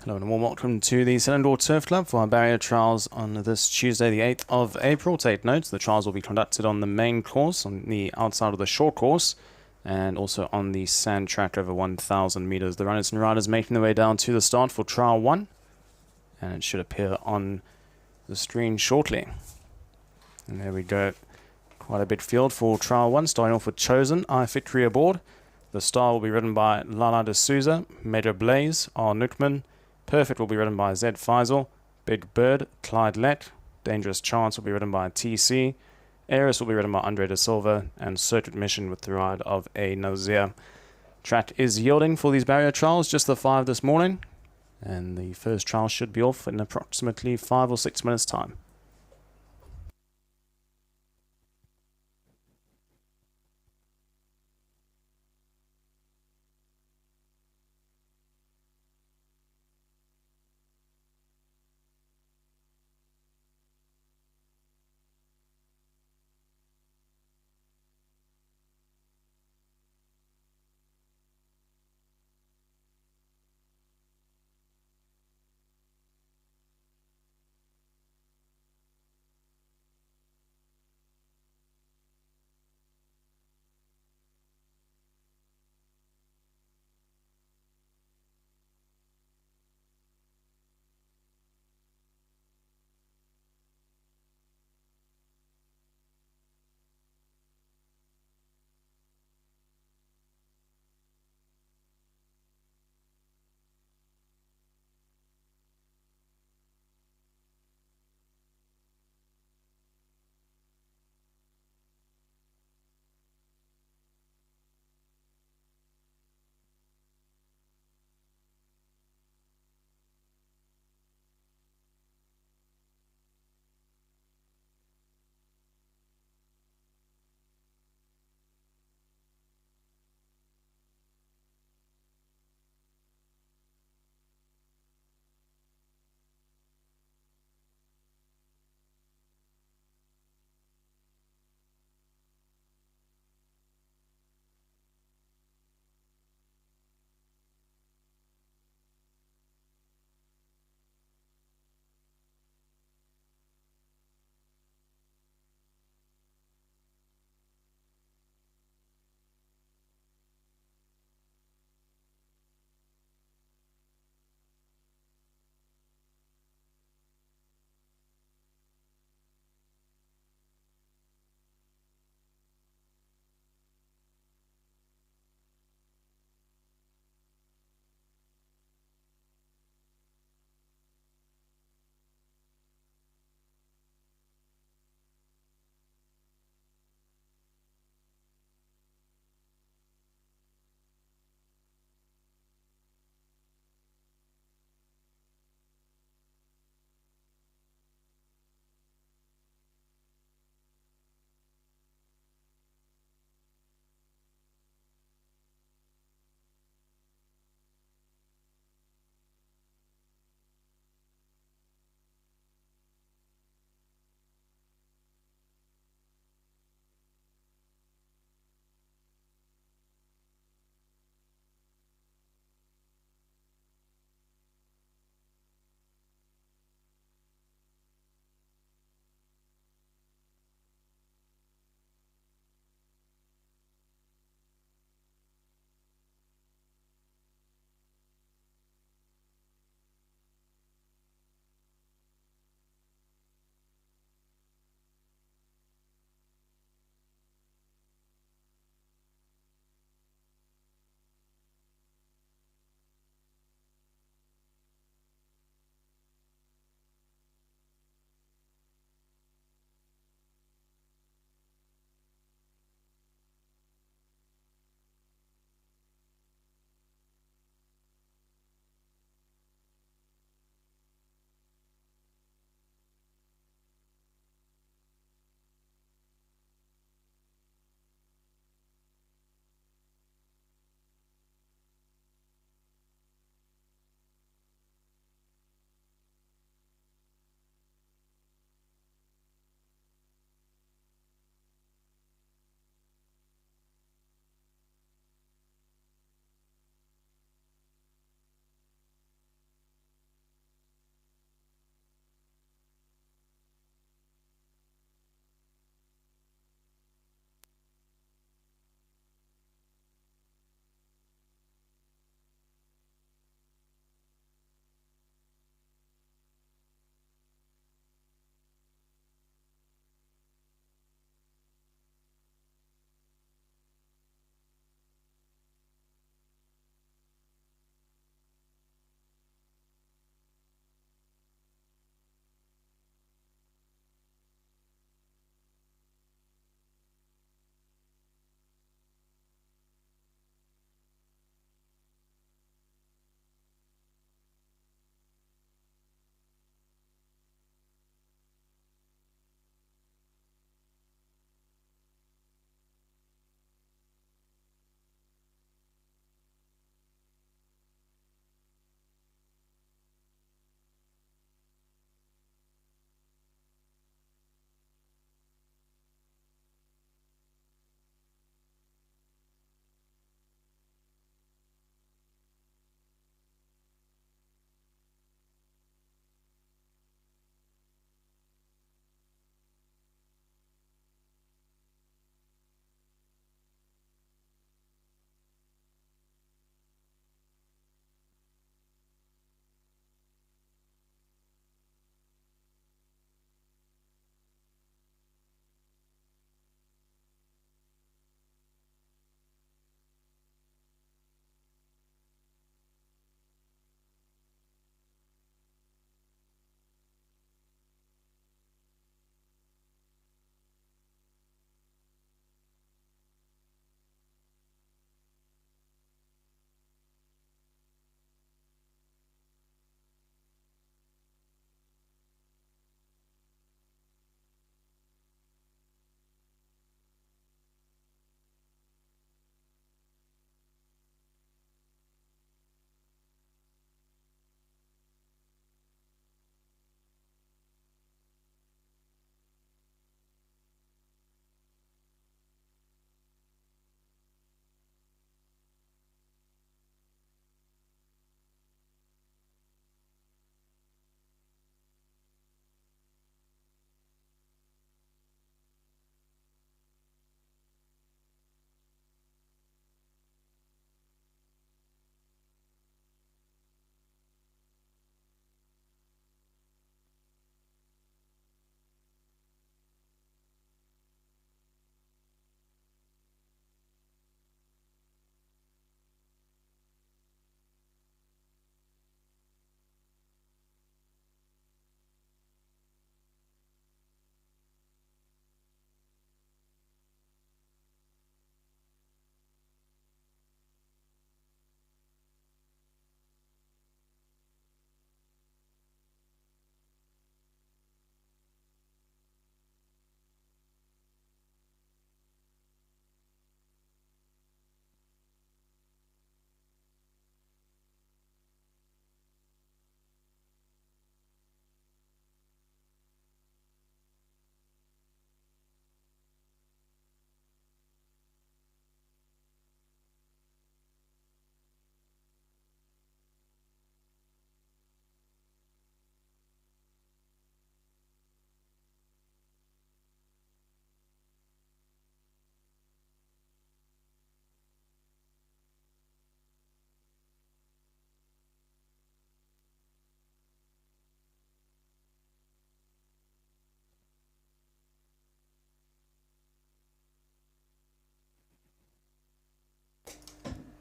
Hello and a warm welcome to the Selindor Turf Club for our barrier trials on this Tuesday the 8th of April. Take note, the trials will be conducted on the main course, on the outside of the short course, and also on the sand track over 1,000 meters. The runners and riders making their way down to the start for trial 1, and it should appear on the screen shortly. And there we go, quite a big field for trial 1, starting off with Chosen, I Victory aboard. The star will be ridden by Lala de Souza, Major Blaze, R. Nookman. Perfect will be ridden by Zed Faisal. Big Bird, Clyde Lett. Dangerous Chance will be ridden by TC. Eris will be ridden by Andre de Silva. And Circuit Mission with the ride of A. Nazir. Track is yielding for these barrier trials, just the 5 this morning. And the first trial should be off in approximately 5 or 6 minutes' time.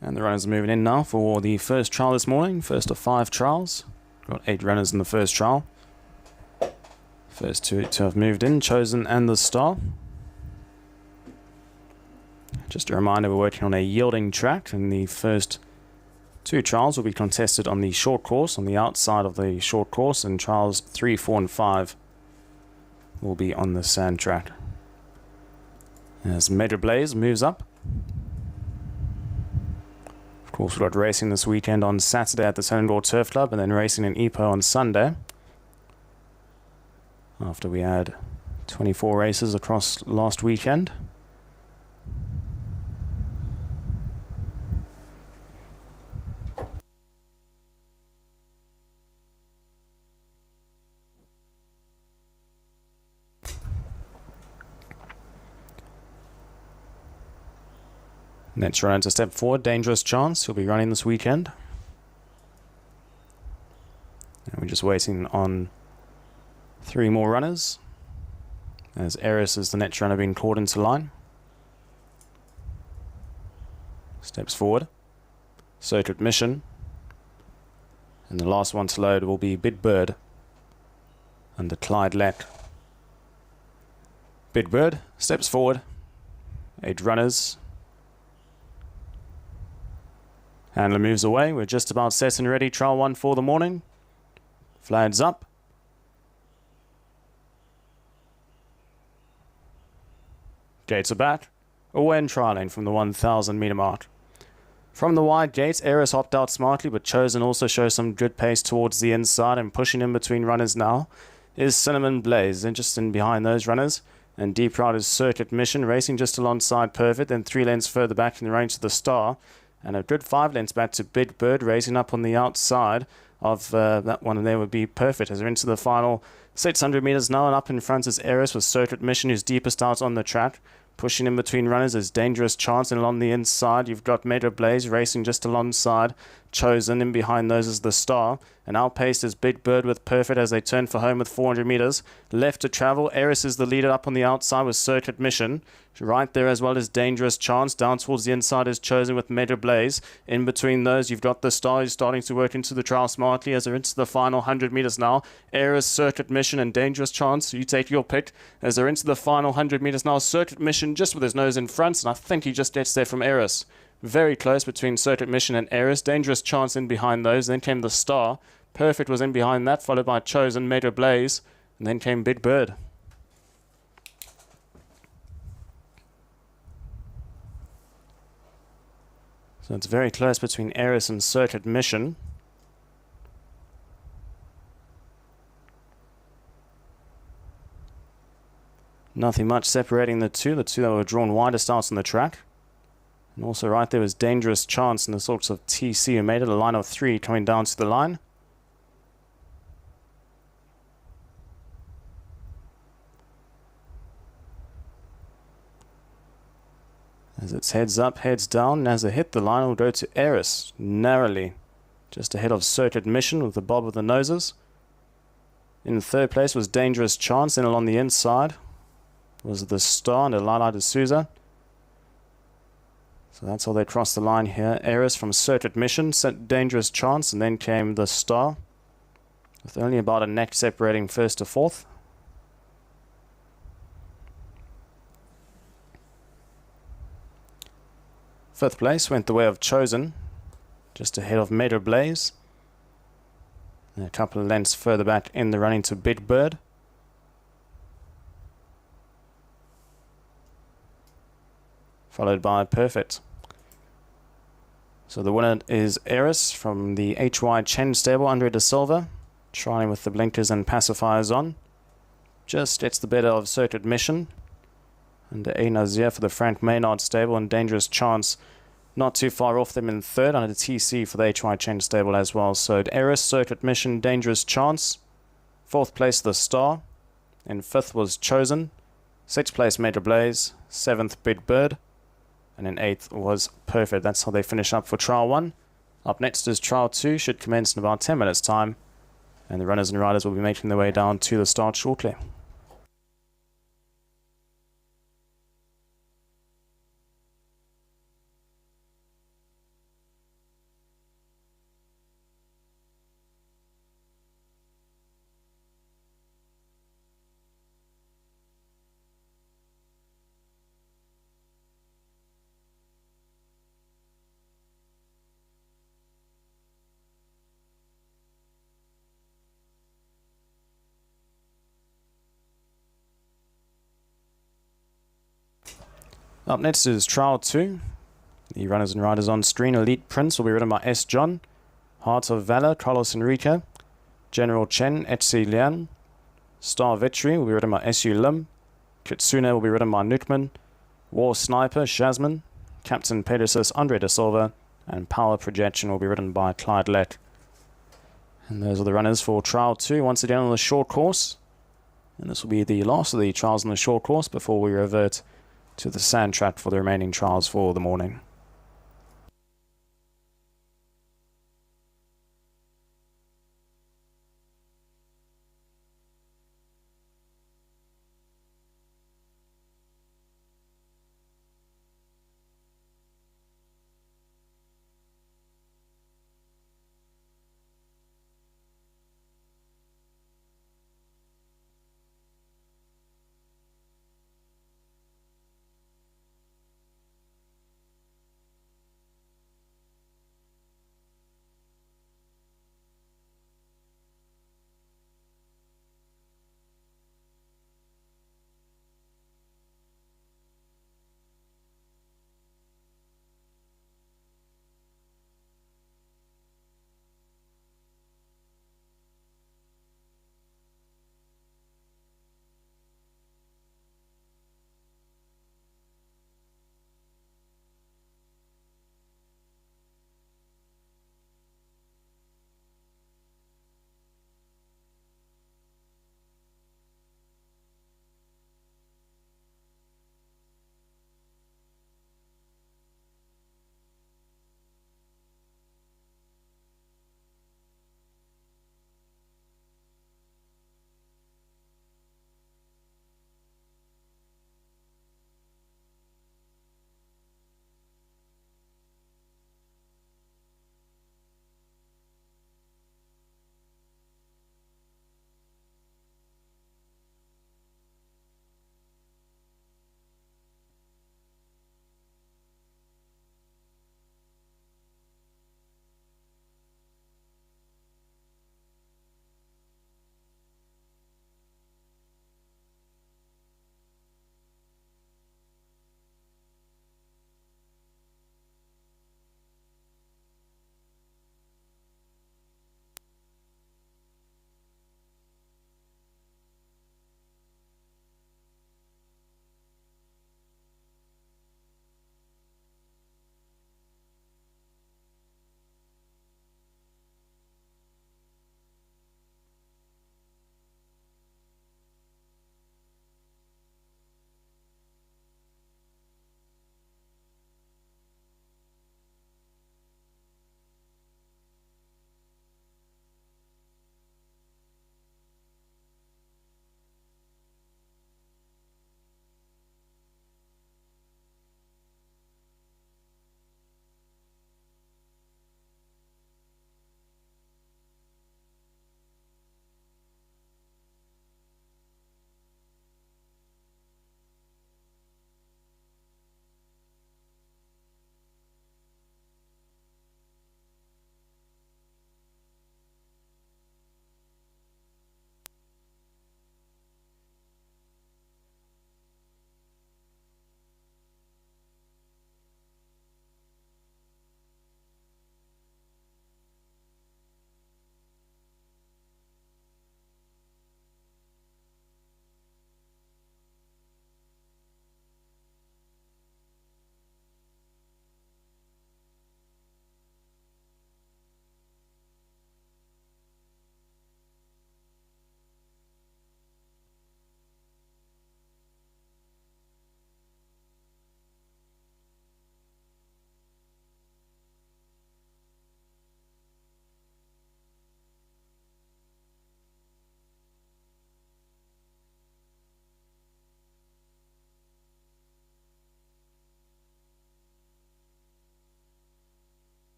And the runners are moving in now for the first trial this morning. First of 5 trials. Got 8 runners in the first trial. First two to have moved in, Chosen and the Star. Just a reminder, we're working on a yielding track, and the first 2 trials will be contested on the short course, on the outside of the short course, and trials 3, 4 and 5 will be on the sand track. As Major Blaze moves up. Of course, we've got racing this weekend on Saturday at the Selindor Turf Club, and then racing in Ipoh on Sunday. After we had 24 races across last weekend. Next runner to step forward, Dangerous Chance. He'll be running this weekend. And we're just waiting on 3 more runners, as Eris is the next runner being called into line. Steps forward. Circuit Mission. And the last one to load will be Bid Bird under Clyde Leck. Bid Bird steps forward. 8 runners. Handler moves away. We're just about set and ready. Trial 1 for the morning. Flags up. Gates are back. Away and trialing from the 1,000 meter mark. From the wide gates, Eris hopped out smartly, but Chosen also shows some good pace towards the inside, and pushing in between runners now is Cinnamon Blaze. Just in behind those runners. And deep right is Circuit Mission, racing just alongside Perfect, then 3 lengths further back in the range of the Star. And a good 5 lengths back to Big Bird, racing up on the outside of that one, and there would be Perfect as they're into the final 600 meters now. And up in front is Eris with Circuit Mission, who's deepest out on the track. Pushing in between runners is Dangerous Chance, and along the inside you've got Major Blaze racing just alongside Chosen. In behind those is the Star, and outpaced is Big Bird with Perfect as they turn for home with 400 meters left to travel. Eris is the leader up on the outside with Circuit Mission. Right there as well as Dangerous Chance. Down towards the inside is Chosen with Major Blaze. In between those you've got the Star, who's starting to work into the trial smartly as they're into the final 100 meters now. Eris, Circuit Mission and Dangerous Chance, you take your pick as they're into the final 100 meters now. Circuit Mission just with his nose in front, and I think he just gets there from Eris. Very close between Circuit Mission and Eris. Dangerous Chance in behind those. Then came the Star. Perfect was in behind that, followed by Chosen, Major Blaze, and then came Big Bird. So it's very close between Eris and Circuit Mission. Nothing much separating the two that were drawn widest out on the track. And also right there was Dangerous Chance and the sorts of TC who made it a line of 3 coming down to the line. As it's heads up, heads down, and as they hit the line, it will go to Eris, narrowly, just ahead of Circuit Mission with the bob of the noses. In third place was Dangerous Chance, and along the inside was the Star and Lala de Souza. So that's how they crossed the line here. Eris from Circuit Mission sent Dangerous Chance, and then came the Star, with only about a neck separating first to fourth. Fifth place went the way of Chosen, just ahead of Major Blaze. And a couple of lengths further back in the running to Big Bird. Followed by Perfect. So the winner is Eris from the HY Chen stable, Andre De Silva, trying with the blinkers and pacifiers on. Just gets the better of Circuit Mission. And A. Nazir for the Frank Maynard stable, and Dangerous Chance not too far off them in third under the TC for the HY Chen stable as well. So Eris, Circuit Mission, Dangerous Chance. Fourth place the Star. In fifth was Chosen. Sixth place Major Blaze. Seventh Big Bird. And in eighth was Perfect. That's how they finish up for trial 1. Up next is trial 2. Should commence in about 10 minutes time. And the runners and riders will be making their way down to the start shortly. Up next is Trial 2. The runners and riders on screen. Elite Prince will be ridden by S. John. Heart of Valor, Carlos Enrique. General Chen, Etsi Lian. Star Victory will be ridden by S.U. Lim. Kitsune will be ridden by Nukman. War Sniper, Shazman. Captain Pegasus, Andre de Silva. And Power Projection will be ridden by Clyde Lett. And those are the runners for Trial 2, once again on the short course. And this will be the last of the trials on the short course before we revert to the sand track for the remaining trials for the morning.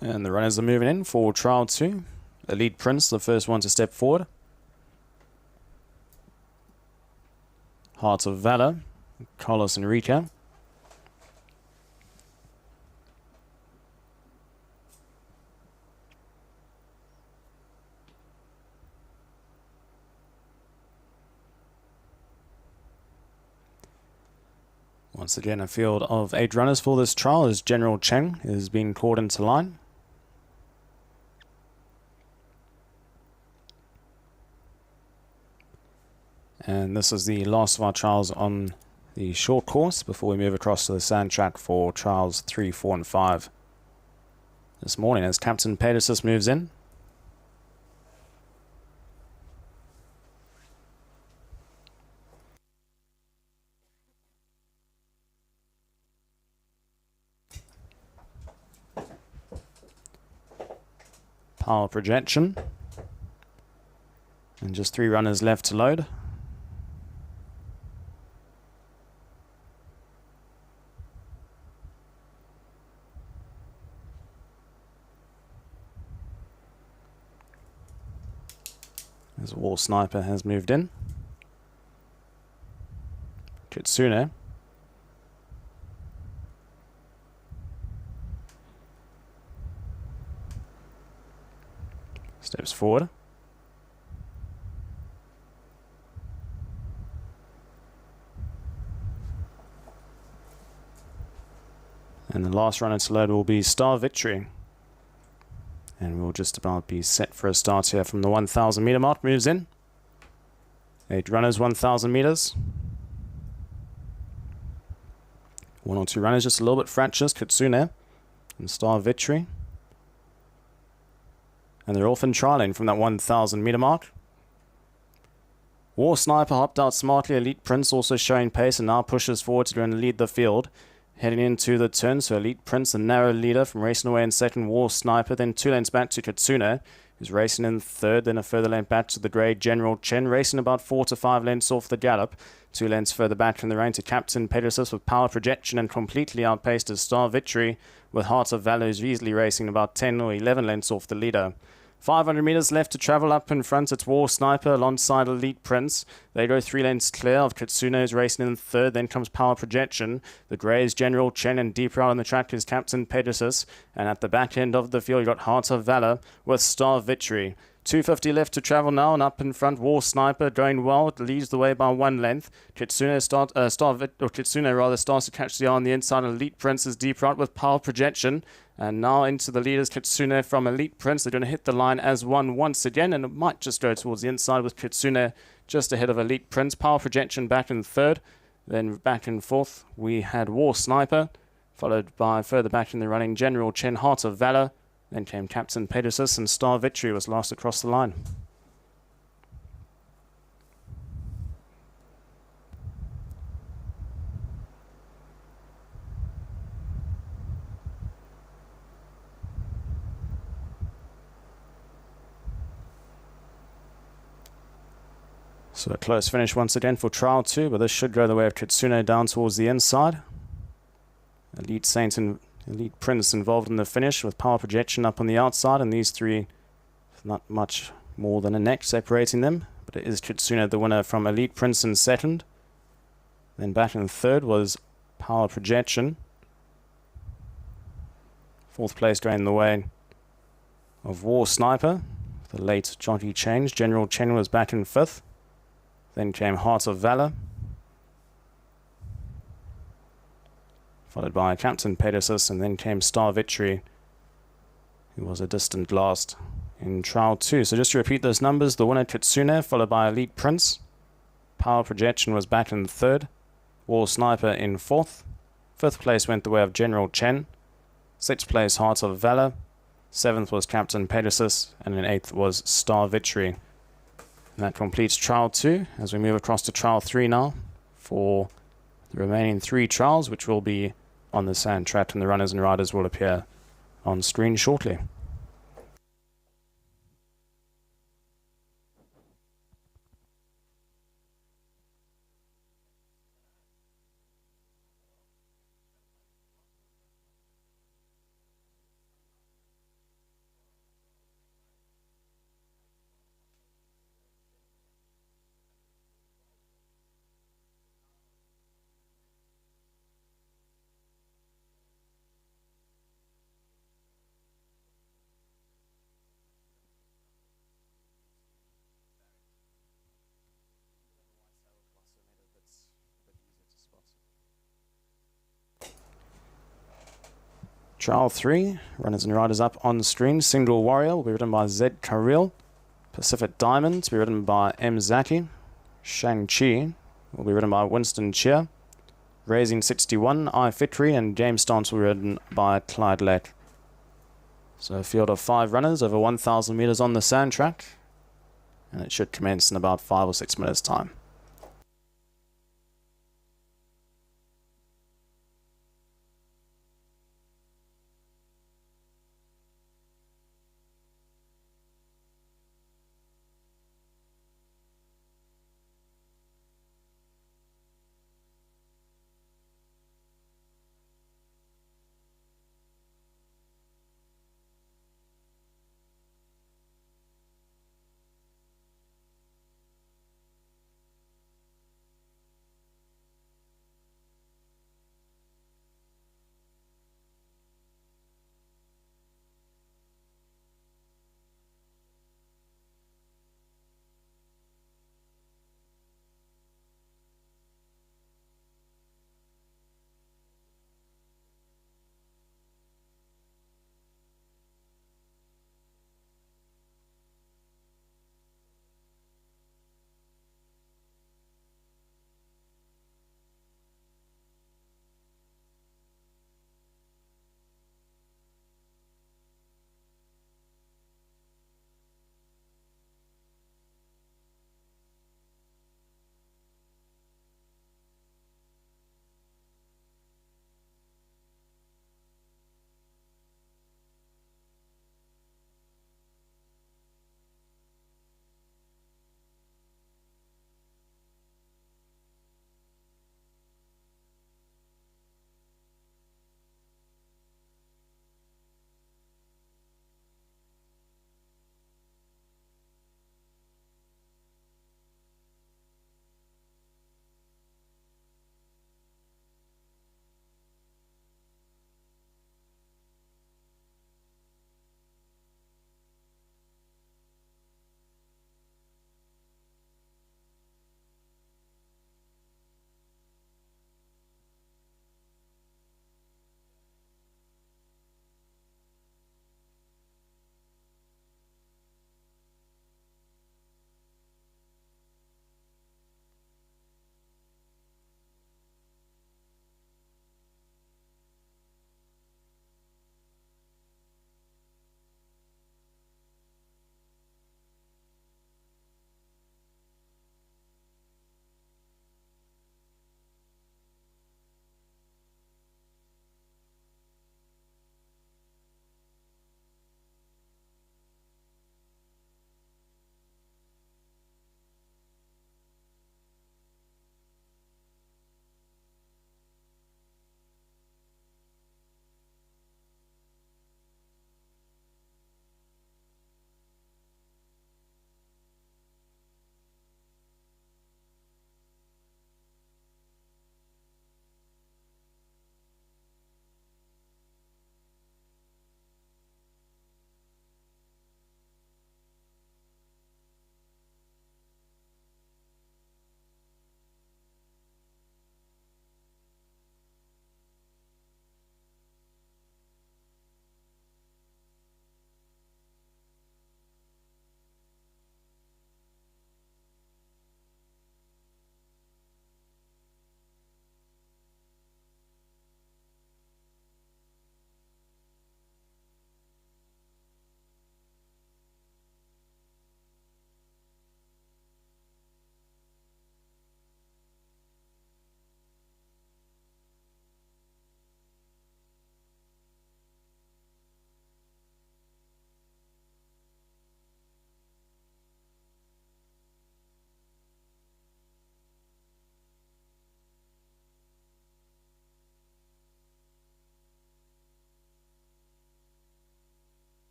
And the runners are moving in for trial 2. Elite Prince, the first one to step forward. Hearts of Valor, Carlos Enrique. Once again, a field of 8 runners for this trial as General Chen is being called into line. And this is the last of our trials on the short course before we move across to the sand track for trials 3, 4 and 5 this morning as Captain Pegasus moves in. Power projection. And just 3 runners left to load. As Wall Sniper has moved in. Kitsune. Steps forward. And the last runner to load will be Star Victory. And we'll just about be set for a start here from the 1,000 meter mark. Moves in. 8 runners, 1,000 meters. 1 or 2 runners just a little bit fractious. Kitsune and Star Victory. And they're often trialing from that 1,000 meter mark. War Sniper hopped out smartly. Elite Prince also showing pace and now pushes forward to lead the field. Heading into the turn, so Elite Prince, the narrow leader from racing away in second. War Sniper, then 2 lanes back to Kitsune, who's racing in third, then a further lane back to the grey General Chen, racing about 4 to 5 lengths off the gallop. 2 lengths further back in the rain to Captain Pegasus with power projection and completely outpaced as Star Victory, with Hearts of Valor easily racing about 10 or 11 lengths off the leader. 500 meters left to travel up in front. It's War Sniper alongside Elite Prince. They go 3 lanes clear of Kitsune's racing in third. Then comes Power Projection. The Greys General Chen, and deeper out on the track is Captain Pegasus. And at the back end of the field, you got Hearts of Valor with Star Victory. 250 left to travel now, and up in front, War Sniper going well. It leads the way by 1 length. Kitsune starts to catch the eye on the inside. Elite Prince is deeper out with Power Projection. And now into the leaders, Kitsune from Elite Prince. They're going to hit the line as one once again, and it might just go towards the inside with Kitsune just ahead of Elite Prince. Power Projection back in third. Then back in fourth, we had War Sniper, followed by further back in the running General Chen, Heart of Valor. Then came Captain Pegasus, and Star Victory was last across the line. So a close finish once again for Trial 2, but this should go the way of Kitsune down towards the inside. Elite Saint and Elite Prince involved in the finish with Power Projection up on the outside, and these three, not much more than a neck separating them. But it is Kitsune the winner from Elite Prince in second. Then back in third was Power Projection. Fourth place going the way of War Sniper. The late jockey change. General Chen was back in fifth. Then came Heart of Valor, followed by Captain Pegasus, and then came Star Victory, who was a distant last in Trial 2. So just to repeat those numbers, the winner Kitsune, followed by Elite Prince. Power Projection was back in third. War Sniper in fourth. Fifth place went the way of General Chen. Sixth place Heart of Valor. Seventh was Captain Pegasus, and in eighth was Star Victory. And that completes Trial 2, as we move across to Trial 3 now for the remaining 3 trials, which will be on the sand track, and the runners and riders will appear on screen shortly. Trial 3, runners and riders up on screen. Single Warrior will be ridden by Zed Karil. Pacific Diamond to be ridden by M. Zaki. Shang-Chi will be ridden by Winston Cheer. Raising 61, I Fitri, and James Stance will be ridden by Clyde Lake. So a field of 5 runners over 1,000 metres on the sand track. And it should commence in about 5 or 6 minutes' time.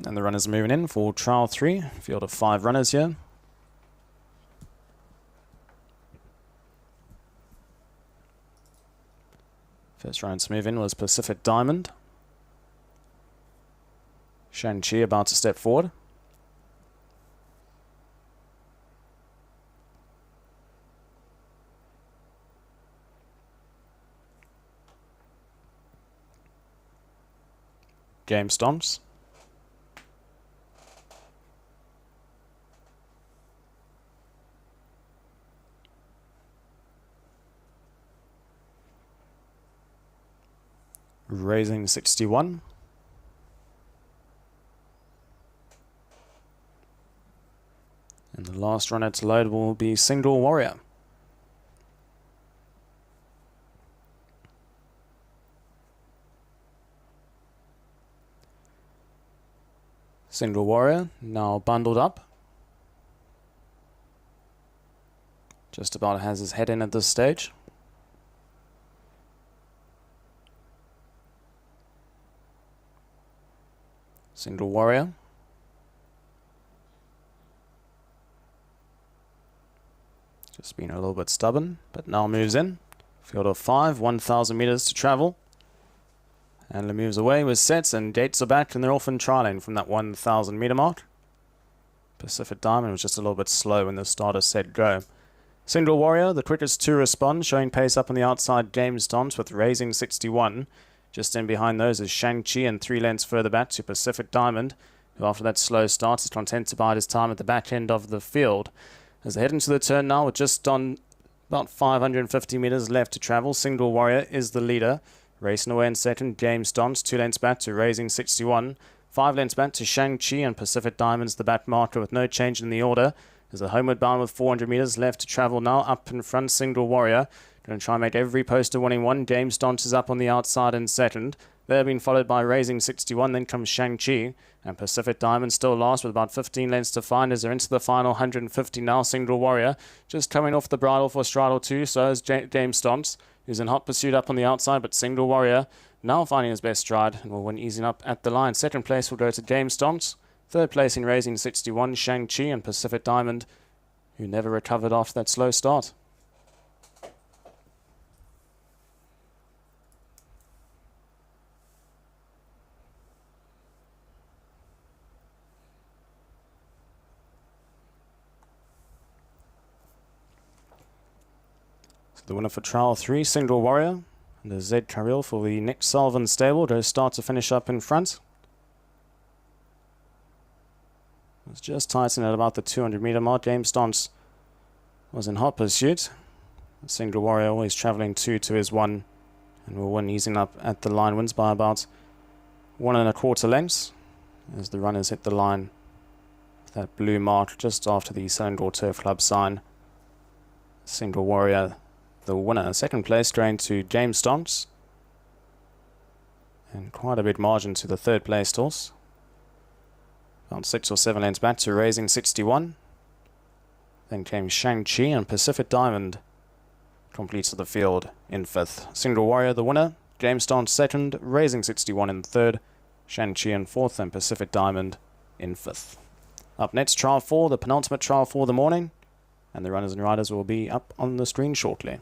And the runners moving in for trial 3. Field of 5 runners here. First runner to move in was Pacific Diamond. Shang-Chi about to step forward. Game stomps. Raising 61. And the last runner to load will be Single Warrior. Single Warrior now bundled up. Just about has his head in at this stage. Single Warrior. Just being a little bit stubborn, but now moves in. Field of 5, 1,000 meters to travel. And moves away with sets, and dates are back, and they're off and trialing from that 1,000 meter mark. Pacific Diamond was just a little bit slow when the starter said go. Single Warrior, the quickest to respond, showing pace up on the outside. James Dons with Raising 61. Just in behind those is Shang-Chi, and 3 lengths further back to Pacific Diamond, who after that slow start is content to bide his time at the back end of the field. As they head into the turn now with just on about 550 meters left to travel, Single Warrior is the leader. Racing away in second, James Dons, 2 lengths back to Raising 61. 5 lengths back to Shang-Chi, and Pacific Diamond's the back marker with no change in the order. There's a homeward bound with 400 meters left to travel now. Up in front, Single Warrior. Going to try and make every poster winning one. James Dons is up on the outside in second. They're being followed by Raising 61. Then comes Shang-Chi. And Pacific Diamond still last with about 15 lengths to find as they're into the final 150 now. Single Warrior just coming off the bridle for straddle 2. So is James Dons, who's in hot pursuit up on the outside. But Single Warrior now finding his best stride and will win easing up at the line. Second place will go to James Dons. Third place in Raising 61, Shang-Chi, and Pacific Diamond, who never recovered after that slow start. So the winner for trial 3, Single Warrior, and the Z Carril for the Nick Sullivan stable goes start to finish up in front. Was just tightened at about the 200 meter mark. James Dons was in hot pursuit. Single Warrior always traveling 2 to his 1, and will win easing up at the line. Wins by about 1 1/4 lengths as the runners hit the line with that blue mark just after the Selangor Turf Club sign. Single Warrior the winner. Second place going to James Dons, and quite a big margin to the third place horse. About 6 or 7 lengths back to Raising 61. Then came Shang-Chi, and Pacific Diamond completes the field in 5th. Single Warrior the winner, James Dons second, Raising 61 in 3rd, Shang-Chi in 4th, and Pacific Diamond in 5th. Up next, trial 4, the penultimate trial for the morning, and the runners and riders will be up on the screen shortly.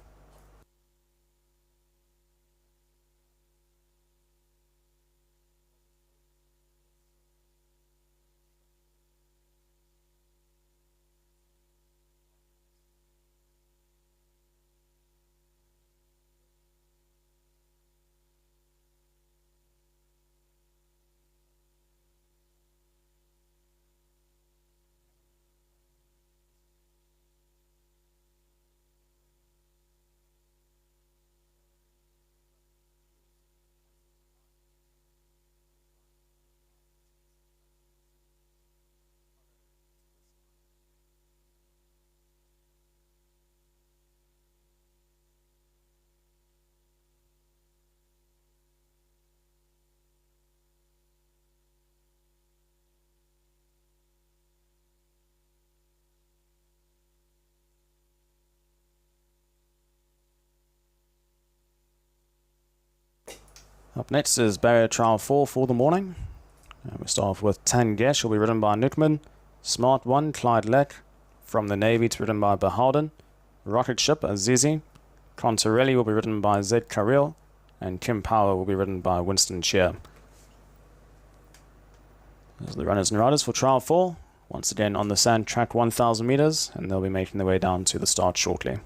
Up next is barrier trial 4 for the morning. And we start off with Tangesh, will be ridden by Newtman. Smart 1, Clyde Leck. From the Navy, to be ridden by Beholden. Rocket Ship, Azizi. Contarelli will be ridden by Zed Kareel. And Kim Power will be ridden by Winston Cheer. Those are the runners and riders for Trial 4. Once again on the sand track 1,000 meters, and they'll be making their way down to the start shortly.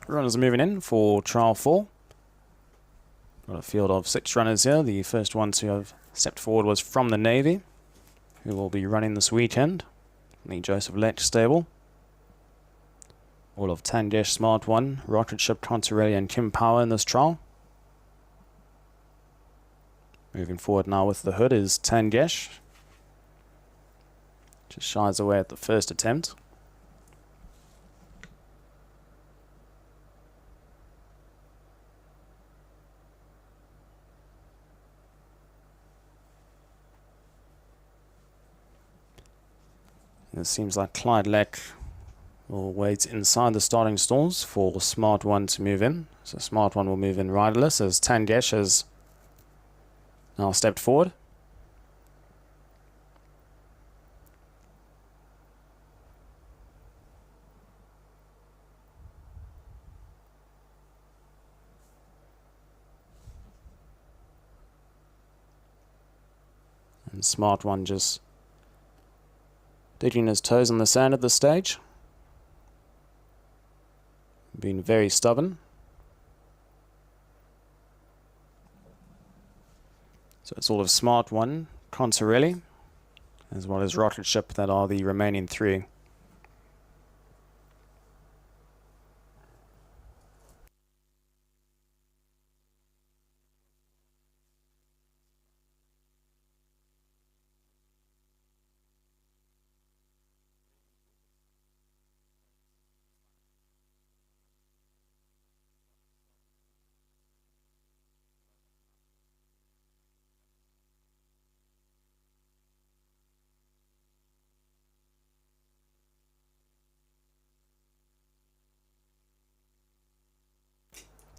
Runners are moving in for trial 4. Got a field of 6 runners here. The first one to have stepped forward was from the Navy, who will be running this weekend in the Joseph Lech stable. All of Tangesh, Smart One, Rocket Ship, Contarelli and Kim Power in this trial. Moving forward now with the hood is Tangesh. Just shies away at the first attempt. It seems like Clyde Leck will wait inside the starting stalls for Smart One to move in. So Smart One will move in riderless as Tangesh has now stepped forward. And Smart One just digging his toes on the sand at this stage. Being very stubborn. So it's all of Smart One, Contarelli, as well as Rocket Ship that are the remaining 3.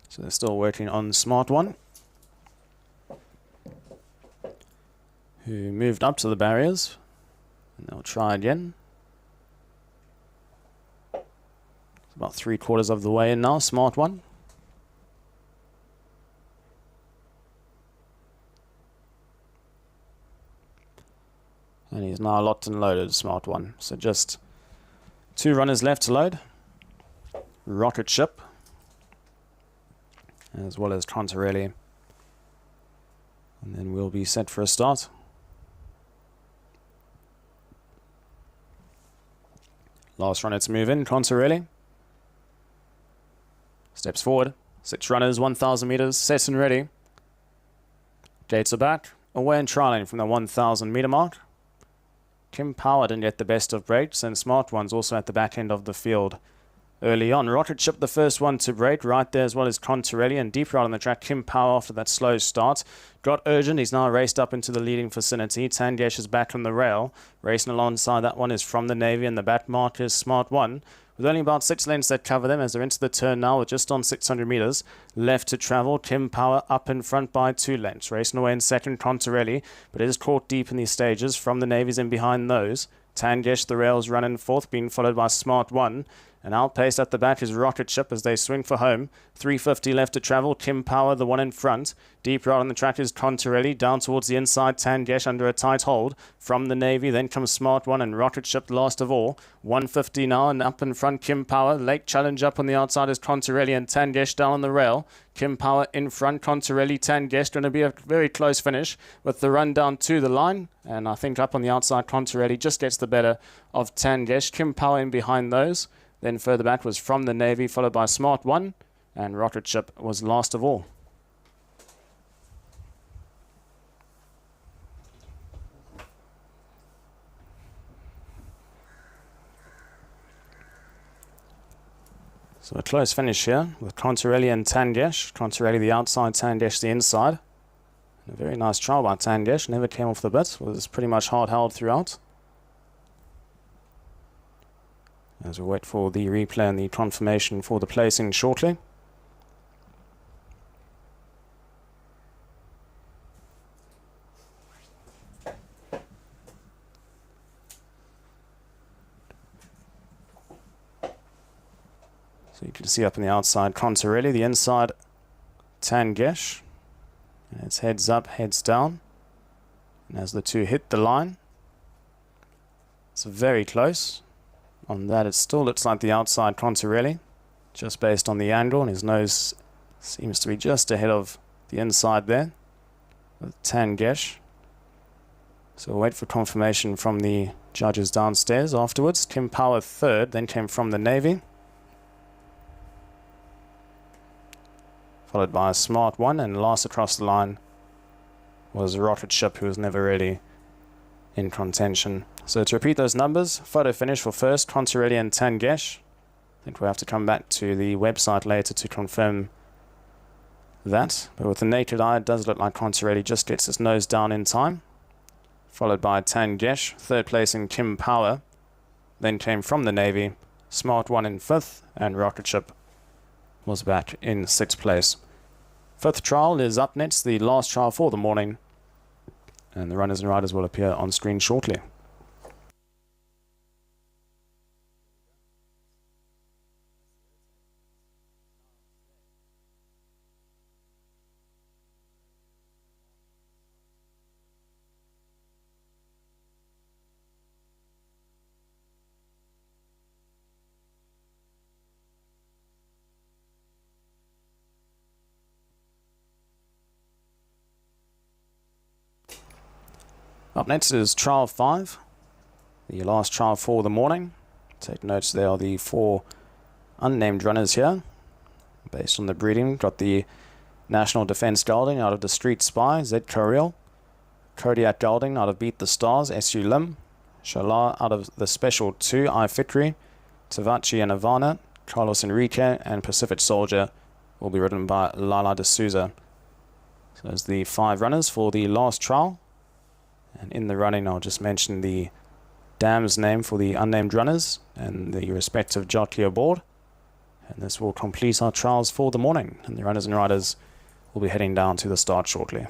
So they're still working on Smart One, who moved up to the barriers, and they'll try again. It's about 3/4 of the way in now, Smart One. And he's now locked and loaded, Smart One. So just 2 runners left to load. Rocket Ship, as well as Contarelli. And then we'll be set for a start. Last runner to move in, Contarelli. Steps forward. 6 runners, 1,000 meters, set and ready. Gates are back. Away and trialing from the 1,000 meter mark. Kim Power didn't get the best of breaks, and Smart One's also at the back end of the field. Early on, Rocket Ship the first one to break, right there as well as Contarelli, and deep right on the track, Kim Power after that slow start. Got urgent, he's now raced up into the leading vicinity. Tangesh is back on the rail. Racing alongside that one is from the Navy, and the back mark is Smart One. With only about 6 lengths that cover them as they're into the turn now with just on 600 meters left to travel. Kim Power up in front by 2 lengths. Racing away in second, Contarelli, but it is caught deep in these stages. From the Navy's in behind those. Tangesh, the rails, running fourth, being followed by Smart One. And outpaced at the back is Rocket Ship as they swing for home. 350 left to travel. Kim Power, the one in front. Deep right on the track is Contarelli. Down towards the inside, Tangesh under a tight hold. From the Navy, then comes Smart One and Rocket Ship last of all. 150 now, and up in front, Kim Power. Late challenge up on the outside is Contarelli, and Tangesh down on the rail. Kim Power in front, Contarelli, Tangesh. Going to be a very close finish with the run down to the line. And I think up on the outside, Contarelli just gets the better of Tangesh. Kim Power in behind those. Then further back was From the Navy, followed by Smart One, and Rocket Ship was last of all. So a close finish here with Contarelli and Tangesh. Contarelli the outside, Tangesh the inside. And a very nice trial by Tangesh, never came off the bit, was pretty much hard held throughout. As we wait for the replay and the confirmation for the placing shortly. So you can see up on the outside Contarelli, the inside Tangesh. And it's heads up, heads down. And as the two hit the line, it's very close. On that, it still looks like the outside Contarelli. just based on the angle, and his nose seems to be just ahead of the inside there with Tangesh. So we'll wait for confirmation from the judges downstairs afterwards. Kim Power third, then came from the Navy, followed by a Smart One, and last across the line was Rocket Ship, who was never really in contention. So to repeat those numbers, photo finish for first, Concerelli and Tangesh. I think we'll have to come back to the website later to confirm that. But with the naked eye, it does look like Concerelli just gets his nose down in time. Followed by Tangesh, third place in Kim Power. Then came from the Navy, Smart One in fifth, and Rocket Ship was back in sixth place. Fifth trial is up next, the last trial for the morning. And the runners and riders will appear on screen shortly. Up next is trial 5, the last trial for the morning. Take notes, there are the 4 unnamed runners here. Based on the breeding, got the National Defence Gelding out of the Street Spy, Zed Kariel. Kodiak Gelding out of Beat the Stars, S.U. Lim. Shalar out of the Special 2, I Fitri. Tavachi and Ivana. Carlos Enrique and Pacific Soldier will be ridden by Lala de Souza. So there's the 5 runners for the last trial. And in the running, I'll just mention the dam's name for the unnamed runners and the respective jockey aboard. And this will complete our trials for the morning. And the runners and riders will be heading down to the start shortly.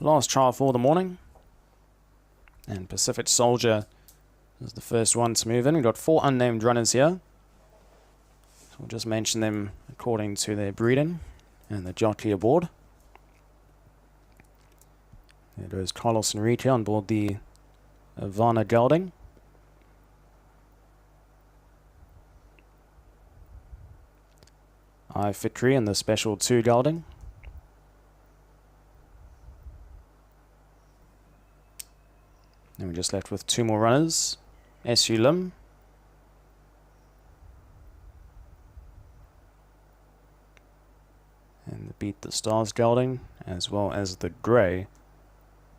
Last trial for the morning. And Pacific Soldier is the first one to move in. We've got 4 unnamed runners here. So we'll just mention them according to their breeding and the jockey aboard. There goes Carlos Enrique on board the Ivana Gelding. Fitri in the Special 2 Gelding. And we're just left with 2 more runners. SU Lim. And the Beat the Stars Gelding, as well as the Grey,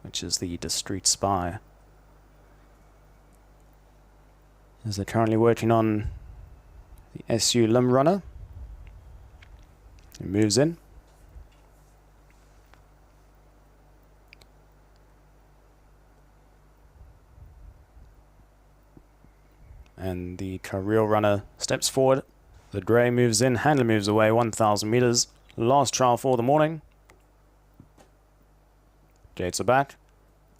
which is the Discreet Spy. As they're currently working on the SU Lim runner. It moves in. And the Carril runner steps forward. The Grey moves in. Handler moves away 1,000 meters. Last trial for the morning. Gates are back.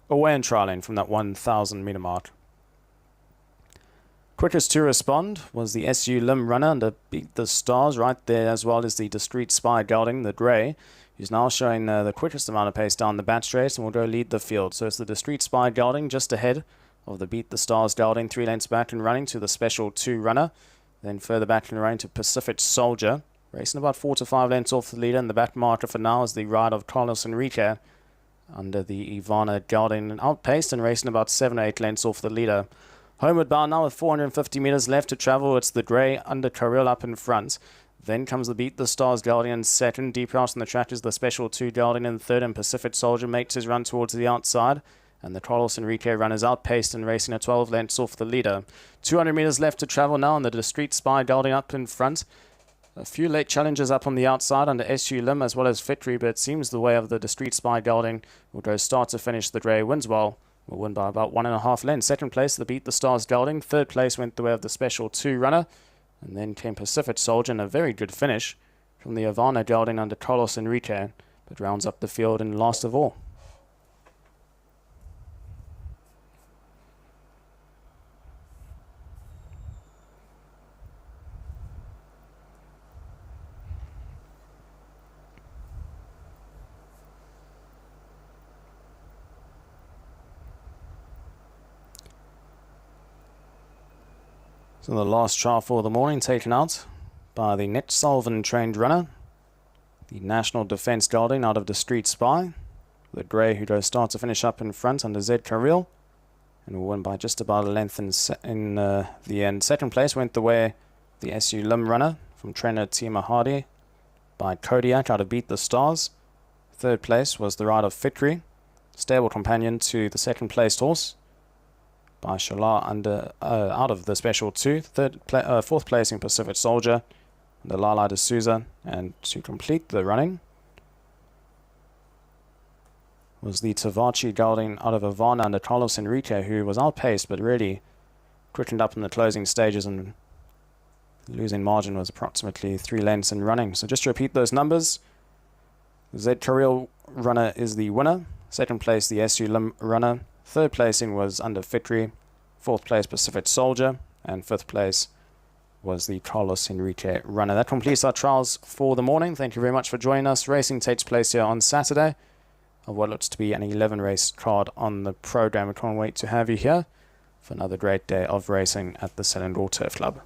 Away and trialing from that 1,000 meter mark. Quickest to respond was the SU Lim runner under Beat the Stars right there, as well as the Discreet Spy Gelding, the Grey, who's now showing the quickest amount of pace down the bat straight and will go lead the field. So it's the Discreet Spy Gelding just ahead of the Beat the Stars Gelding, 3 lengths back and running to the Special 2 runner. Then further back and running to Pacific Soldier, racing about 4 to 5 lengths off the leader. And the back marker for now is the ride of Carlos Enrique under the Ivana Gelding, outpaced and racing about 7 or 8 lengths off the leader. Homeward bound now with 450 meters left to travel. It's the Grey under Carril up in front. Then comes the Beat the Stars Gelding in second. Deep out on the track is the Special 2 Gelding in third, and Pacific Soldier makes his run towards the outside. And the Carlos Enrique run is outpaced and racing at 12 lengths off the leader. 200 meters left to travel now, and the Discreet Spy Gelding up in front. A few late challenges up on the outside under SU Lim as well as Fitri, but it seems the way of the Discreet Spy Gelding will go start to finish. The Grey wins well. Will win by about 1.5 lengths. Second place, the Beat the Stars Gelding. Third place went the way of the Special 2 runner. And then came Pacific Soldier, and a very good finish from the Ivana Gelding under Carlos Enrique, but rounds up the field and last of all. So the last trial for the morning taken out by the Net Sullivan trained runner, the National Defence Gelding out of Discreet Spy, the Grey who goes start to finish up in front under Z Carril, and will win by just about a length in the end. Second place went the way the SU Lim runner from trainer Tima Hardy by Kodiak out of Beat the Stars. Third place was the ride of Fitri, stable companion to the second placed horse by Shalar under out of the Special 2. Fourth placing Pacific Soldier, the Lala de Souza. And to complete the running was the Tavachi Gelding out of Ivana under Carlos Enrique, who was outpaced but really quickened up in the closing stages, and the losing margin was approximately 3 lengths in running. So just to repeat those numbers, the Z Carril runner is the winner. Second place, the SU Lim runner. Third placing was under Fitri. Fourth place, Pacific Soldier. And fifth place was the Carlos Enrique runner. That completes our trials for the morning. Thank you very much for joining us. Racing takes place here on Saturday of what looks to be an 11-race card on the program. We can't wait to have you here for another great day of racing at the Selangor Turf Club.